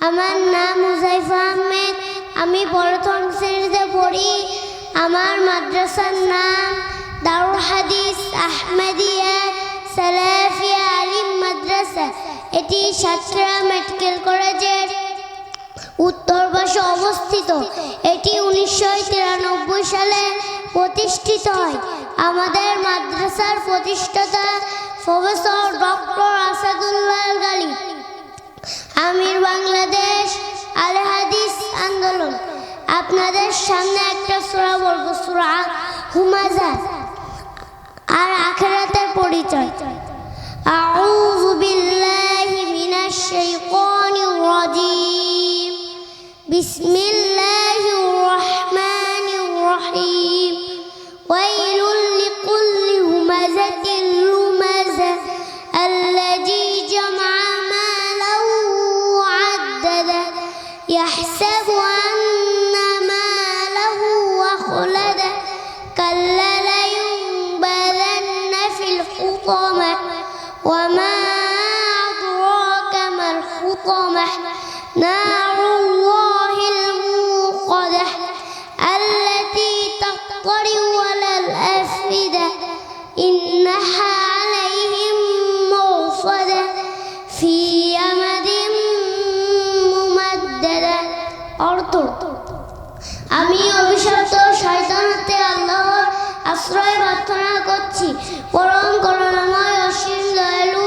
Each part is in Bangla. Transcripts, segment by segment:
আমার নাম হুজাইফা আহমেদ। আমি প্রথম শ্রেণীতে পড়ি। আমার মাদ্রাসার নাম দারুল হাদিস আহমেদিয়া সালাফিয়া আলিম মাদ্রাসা। এটি সাতক্ষীরা মেডিকেল কলেজের উত্তর পাশে অবস্থিত। এটি 1993 সালে প্রতিষ্ঠিত হয়। আমাদের মাদ্রাসার প্রতিষ্ঠাতা প্রফেসর ডক্টর আসাদুল্লাহ গালি, আমির বাংলাদেশ আল হাদিস আন্দোলন। আপনাদের সামনে একটা সূরা বলবো, সূরা হুমাযা আর আখিরাতের পরিচয়। আউযু বিল্লাহি মিনাশ শাইতানির রাজীম। বিসমিল্লাহির রাহমানির রহিম। ওয়াইলুল লিকুল্লি হুমাযাতিল লুমাযা আল্লাযী জামআ মালাহু ওয়া আদ্দাদা ইয়াহসাবু আন্না মালাহু আখলাদা কাল্লা লায়ুনবাযান্না ফিল হুতামা ওয়া মা আদরাকা মাল হুতামা নারুল্লাহিল মুকাদ্দাহ আল্লাতী তাত্তারি'উ আলাল আফইদা ইন্নাহা আলাইহিম মুসাদা ফি আমাদিন মুমাদ্দাদা। অর্থ: আমি অভিশপ্ত শয়তান হতে আল্লাহর আশ্রয় প্রার্থনা করছি। পরম করুণাময় অসীম দয়ালু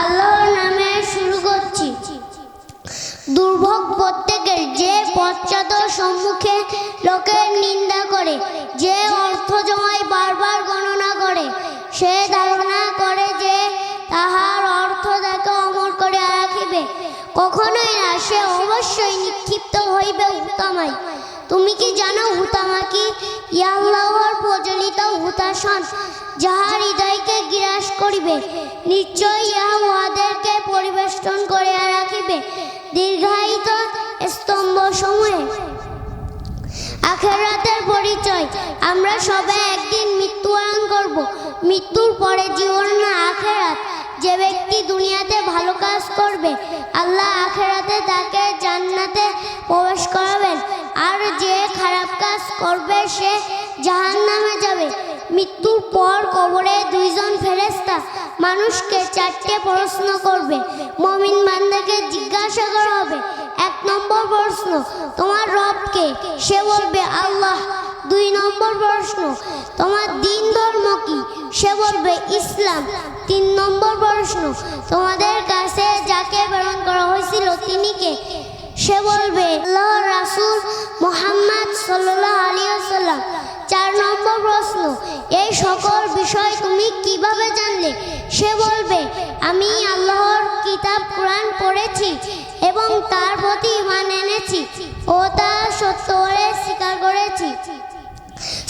আল্লাহর নামে শুরু করছি। দুর্ভোগ প্রত্যেকের, যে পশ্চাৎ সম্মুখে লোকের নিন্দা করে, যে অর্থ জমায় বারবার গণনা করে, সে ধারণা করে যে তাহার অর্থ তাকে অমর করে রাখিবে। কখনোই না, সে অবশ্যই নিক্ষিপ্ত হইবে হুতামায়। তুমি কি জানো হুতামা কি? ইহা আল্লাহর প্রজ্বলিত হুতাশন, যাহা হৃদয়কে গ্রাস করিবে। নিশ্চয় ইহা উহাদেরকে পরিবেষ্টন করিয়া রাখিবে দীর্ঘায়িত স্তম্ভ সমূহে। আখিরাতের পরিচয়। আমরা সবাই একদিন মৃত্যুবরণ করব। মৃত্যুর পরে জীবন না আখিরাত। যে ব্যক্তি দুনিয়াতে ভালো কাজ করবে, আল্লাহ আখিরাতে তাকে জান্নাতে প্রবেশ করাবেন, আর যে খারাপ কাজ করবে সে জাহান্নামে যাবে। মৃত্যুর পর কবরে দুইজন ফেরেশতা মানুষকে 4টে প্রশ্ন করবে। মুমিন বান্দাকে জিজ্ঞাসা করা হবে, 1 নম্বর প্রশ্ন, তোমার রব কে? সে বলবে আল্লাহ। 2 নম্বর প্রশ্ন, তোমার দিন ধর্ম কি? সে বলবে ইসলাম। 3 নম্বর প্রশ্ন, তোমাদের কাছে যাকে প্রেরণ করা হয়েছিল তিনি কে? সে বলবে আল্লাহর রাসূল মুহাম্মদ সাল্লাল্লাহু আলাইহি ওয়াসাল্লাম। 4 নম্বর প্রশ্ন, এই সকল বিষয় তুমি কিভাবে জানলে? সে বলবে আমি আল্লাহর কিতাব কুরআন পড়েছি এবং তার প্রতি ঈমান এনেছি ও তা সত্য বলে স্বীকার করেছি।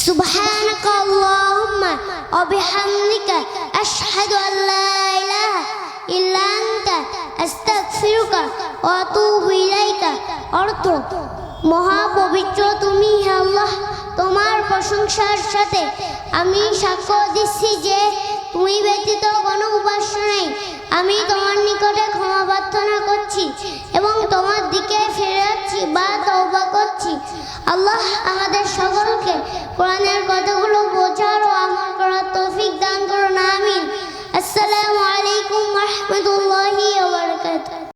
সুবহানাকা আল্লাহুম্মা ওয়া বিহামদিকা আশহাদু আল্লা ইলাহা ইল্লা আনতা আস্তাগফিরুকা ওয়া আতুবু ইলাইকা। অর্থ: মহাপবিত্র তুমি হে আল্লাহ, তোমার প্রশংসার সাথে আমি সাক্ষ্য দিচ্ছি যে তুমি ব্যতীত কোনো উপাস্য নেই। আমি তোমার নিকটে ক্ষমা প্রার্থনা করছি এবং তোমার দিকে ফিরে যাচ্ছি বা তওবা করছি। আল্লাহ